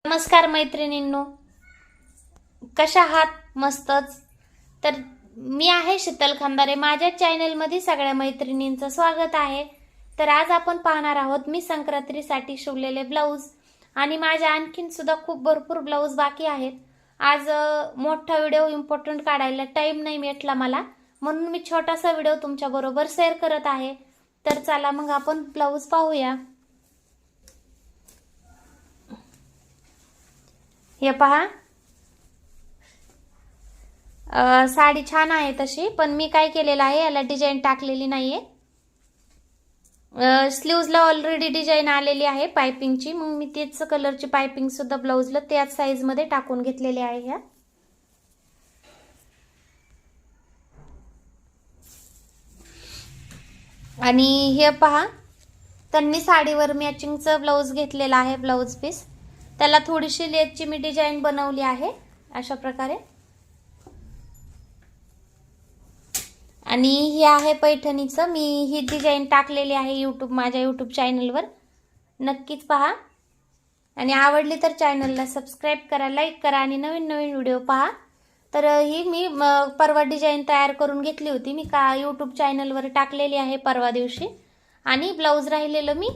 नमस्कार मैत्रिणींनो, कशा आहात? मस्तच. तर मी आहे शीतल खंदारे. माझ्या चॅनलमध्ये सगळ्या मैत्रिणींचं स्वागत आहे. तर आज आपण पाहणार आहोत मी संक्रांतीसाठी शिवलेले ब्लाऊज आणि माझ्या आणखीन सुद्धा खूप भरपूर ब्लाऊज बाकी आहेत. आज मोठा व्हिडिओ इम्पॉर्टंट काढायला टाइम नाही भेटला मला, म्हणून मी छोटासा व्हिडिओ तुमच्या बरोबर शेअर करत आहे. तर चला मग आपण ब्लाऊज पाहूया. हे पहा, साडी छान आहे तशी, पण मी काय केलेलं आहे, याला डिझाईन टाकलेली नाहीये. स्लीव्जला ऑलरेडी डिझाईन आलेली आहे पाइपिंगची, मग मी तेच कलरची पाइपिंग सुद्धा ब्लाऊजला त्याच साईज मध्ये टाकून घेतलेली आहे. ह्या आणि हे पहा, त्यांनी साडीवर मॅचिंगचं ब्लाऊज घेतलेला आहे. ब्लाऊज पीस त्याला थोडीशी लेसची मी डिझाईन बनवली आहे अशा प्रकारे. आणि ही आहे पैठणीचं, मी ही डिझाईन टाकलेली आहे माझ्या यूट्यूब चॅनलवर, नक्कीच पहा. आणि आवडली तर चॅनलला सबस्क्राईब करा, लाईक करा आणि नवीन नवीन व्हिडिओ पहा. तर ही मी परवा डिझाईन तयार करून घेतली होती, मी यूट्यूब चॅनलवर टाकलेली आहे परवा दिवशी. आणि ब्लाऊज राहिलेलं मी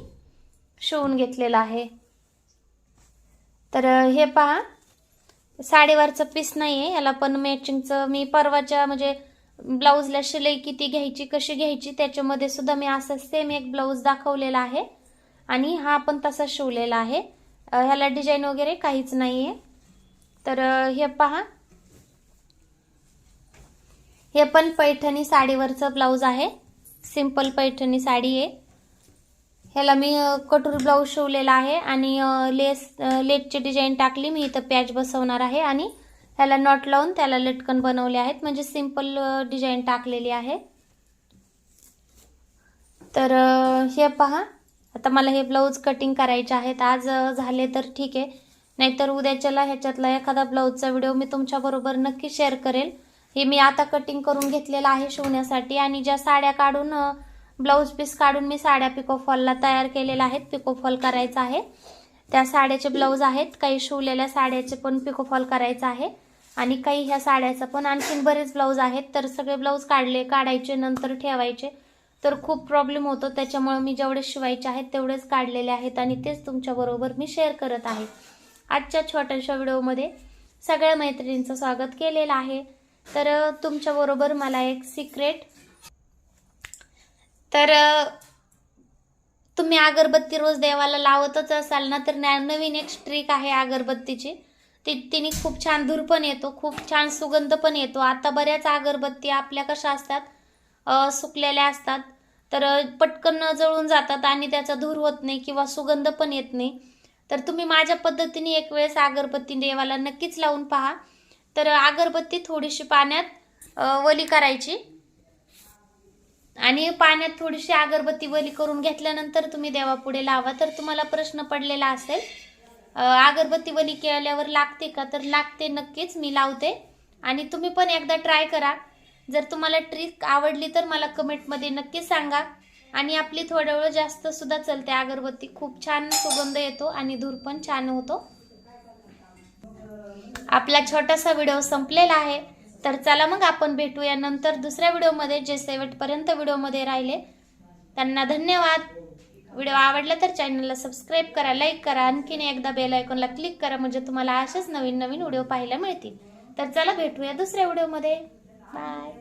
शिवून घेतलेलं आहे. तर हे पहा, साडीवरचं पीस नाहीये, याला पण मॅचिंगचं मी परवाच्या म्हणजे ब्लाऊजला शिलाई किती घ्यायची कशी घ्यायची त्याच्यामध्ये सुद्धा मी असं सेम एक ब्लाऊज दाखवलेला आहे आणि हा पण तसा शिवलेला आहे. ह्याला डिझाईन वगैरे काहीच नाहीये. तर हे पहा, हे पण पैठणी साडीवरचं ब्लाऊज आहे, सिंपल पैठणी साडी आहे. ह्याला मी कटोरी ब्लाऊज शिवलेला आहे आणि लेसची डिझाईन टाकली मी. इथं पॅच बसवणार आहे आणि ह्याला नॉट लावून त्याला लटकन बनवले आहेत, म्हणजे सिंपल डिझाईन टाकलेली आहे. तर हे पहा, आता मला हे ब्लाऊज कटिंग करायचे आहेत. आज झाले तर ठीक आहे, नाहीतर उद्याच्याला ह्याच्यातला एखादा ब्लाऊजचा व्हिडिओ मी तुमच्या बरोबर नक्की शेअर करेल. हे मी आता कटिंग करून घेतलेलं आहे शिवण्यासाठी. आणि ज्या साड्या काढून ब्लाऊज पीस काढून मी साड्या पिकोफॉलला तयार केलेल्या आहेत, पिकोफॉल करायचा आहे. त्या साड्याचे ब्लाऊज आहेत, काही शिवलेल्या साड्याचे पण पिकोफॉल करायचं आहे आणि काही ह्या साड्याचं पण. आणखीन बरेच ब्लाऊज आहेत, तर सगळे ब्लाऊज काढायचे नंतर ठेवायचे तर खूप प्रॉब्लेम होतो. त्याच्यामुळे मी जेवढे शिवायचे आहेत तेवढेच काढलेले आहेत आणि तेच तुमच्या बरोबर मी शेअर करत आहे. आजच्या छोट्याशा व्हिडिओमध्ये सगळ्या मैत्रिणींचं स्वागत केलेलं आहे. तर तुमच्या बरोबर मला एक सिक्रेट, तर तुम्ही अगरबत्ती रोज देवाला लावतच असाल ना, तर नवीन एक ट्रिक आहे अगरबत्तीची. तिने खूप छान धूर पण येतो, खूप छान सुगंध पण येतो. आता बऱ्याच अगरबत्ती आपल्या कशा असतात, सुकलेल्या असतात, तर पटकन जळून जातात आणि त्याचा धूर होत नाही किंवा सुगंध पण येत नाही. तर तुम्ही माझ्या पद्धतीने एक वेळेस अगरबत्ती देवाला नक्कीच लावून पहा. तर अगरबत्ती थोडीशी पाण्यात वली करायची आणि पाण्यात थोडीशी अगरबत्ती वली करून घेतल्यानंतर तुम्ही देवापुढे लावा. तर तुम्हाला प्रश्न पडलेला असेल, अगरबत्ती वली केल्यावर लागते का? तर लागते नक्कीच, मी लावते आणि तुम्ही पण एकदा ट्राय करा. जर तुम्हाला ट्रिक आवडली तर मला कमेंटमध्ये नक्की सांगा. आणि आपली थोडा वेळ जास्त सुद्धा चलते अगरबत्ती, खूप छान सुगंध येतो आणि धूर पण छान होतो. आपला छोटासा व्हिडिओ संपलेला आहे. तर चला मग आपण भेटूया नंतर दुसऱ्या व्हिडिओमध्ये. जे शेवटपर्यंत व्हिडिओमध्ये राहिले त्यांना धन्यवाद. व्हिडिओ आवडला तर चॅनलला सबस्क्राईब करा, लाईक करा, आणखीन एकदा बेल आयकॉनला क्लिक करा, म्हणजे तुम्हाला असेच नवीन नवीन व्हिडिओ पाहायला मिळतील. तर चला भेटूया दुसऱ्या व्हिडिओमध्ये. बाय.